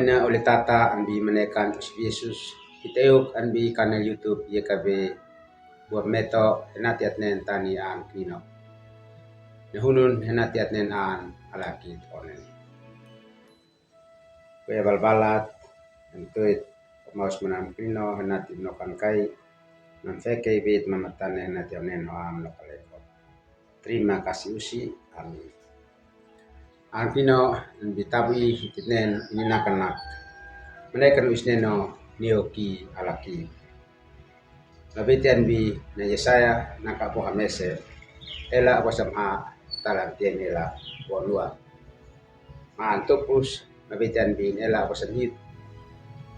Amena oleh tata ambi menekan Yesus iteuk anbi kanal YouTube YKB buat meto henatiat nen tani an kino. Nehunun henatiat nen an alaki onen. Kue balbalat entuit maus menam kino henati nokan kai nan feke bit mamatan henati onen am lokaleko. Terima kasih usi amin. Alpino bitabi hitinen ini nakanak. Mereka nuisneno nioki alaki. Labetian bi na Yesaya nakapo hamese ela wasama talang tien ela bonua. Antopus labetian bi ela wasamhit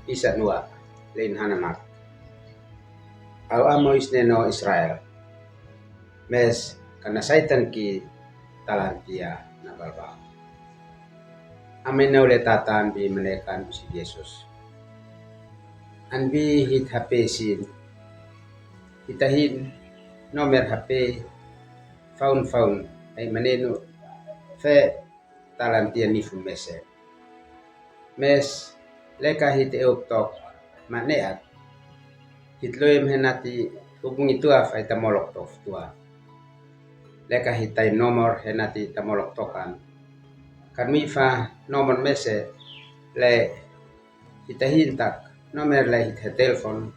isa nua lain hanamak. Au amo isneno Israel. Mes karena saitan ki talang tia na balba. Amin na ulit tatan bi menekan si Yesus. Anbi hit HP sin. Hitahin nomor HP phone ay maneno fe talantia ni fumese. Mes leka hit euktok maneat. Hitloim henati hubungi tua ay tamolok tof tua. Leka hitai nomor henati tamolok tokan. Karmifa nomor mese le hitahintak nomor le hita telepon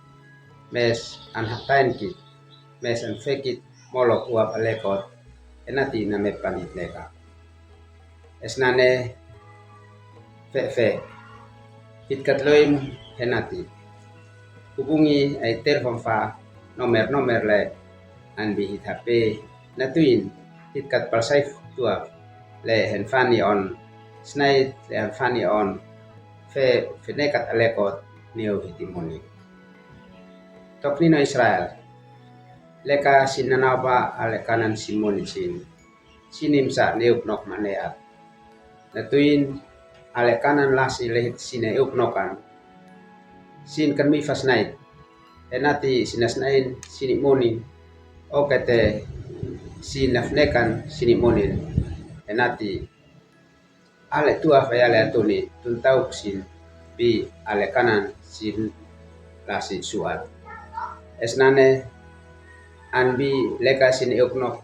mes an hatain kit mes an fekit molok uap alekot enati na mepanit leka esnane fe hitkatloim henati hubungi ay telepon fa nomor le an bi hit HP natuin hitkat palsaif tua le henfani on snaid le henfani on fe nekat alekot neo hitimoni. Toknino Israel leka sinanaba alekanan simoni sinim sa neuk nok maneat. Natuin alekanan lasi lehit sine euk nokan sin kan mi fasnaid enati sinasnain sinimoni okete sinafnekan sinimonin enati ale tua fayale atuni tuntau sin bi ale kanan sin lasi suat esnane anbi leka sin euknok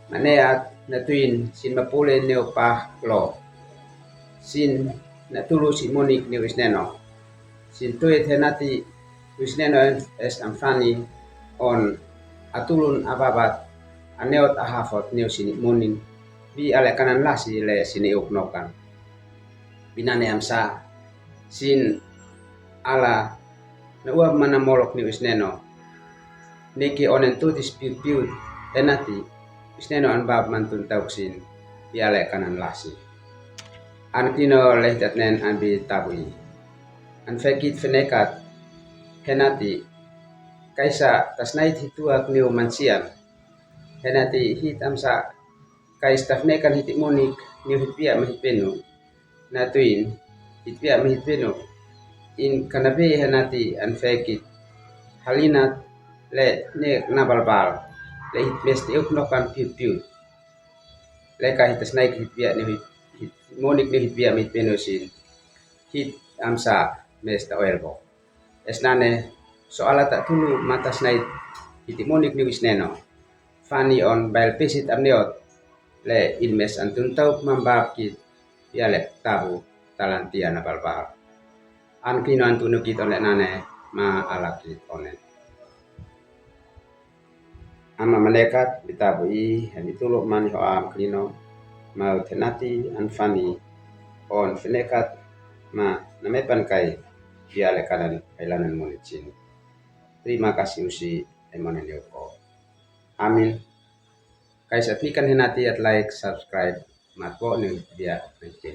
maneat natuin sin mapule neo pah lo sin natulu si monik neo isneno sin tuit henati isneno es amfani on atulun ababat aneot ahafot neo sini monin bi ale kanan lasi le sini euknokan binane amsa sin ala na uab mana molok ni isneno niki onen tutis piu enati isneno an bab mantun tauksin biale kanan lasi an kino lehtat nen an bi tabui an fekit fenekat henati kaisa tasnait hituak niu mansian henati hit amsa kais tafnekan hitimonik niu hitpia mahipenu natuin hitpia mahipenu in kanabe henati an fekit halinat le ne nabalbal le hit mesti uknokan piu leka hitas naik hitpia ni hit monik ni hitpia mahipenu sin hit amsa mesta oelbo esnane soala tak tulu matas naik hitimonik ni wisneno fani on bail pesit amneot le ilmes antun tau mambab kit yale tabu talantia na balbal an kino antunu kit ole nane ma alaki onen ama malekat bitabu i hanitulu mani ho am kino mau tenati anfani on fenekat ma namepan kai yale kanan kailanan municin. Terima kasih usi emonen yoko amin kaisa pikan henati at like subscribe matpo ni dia nanti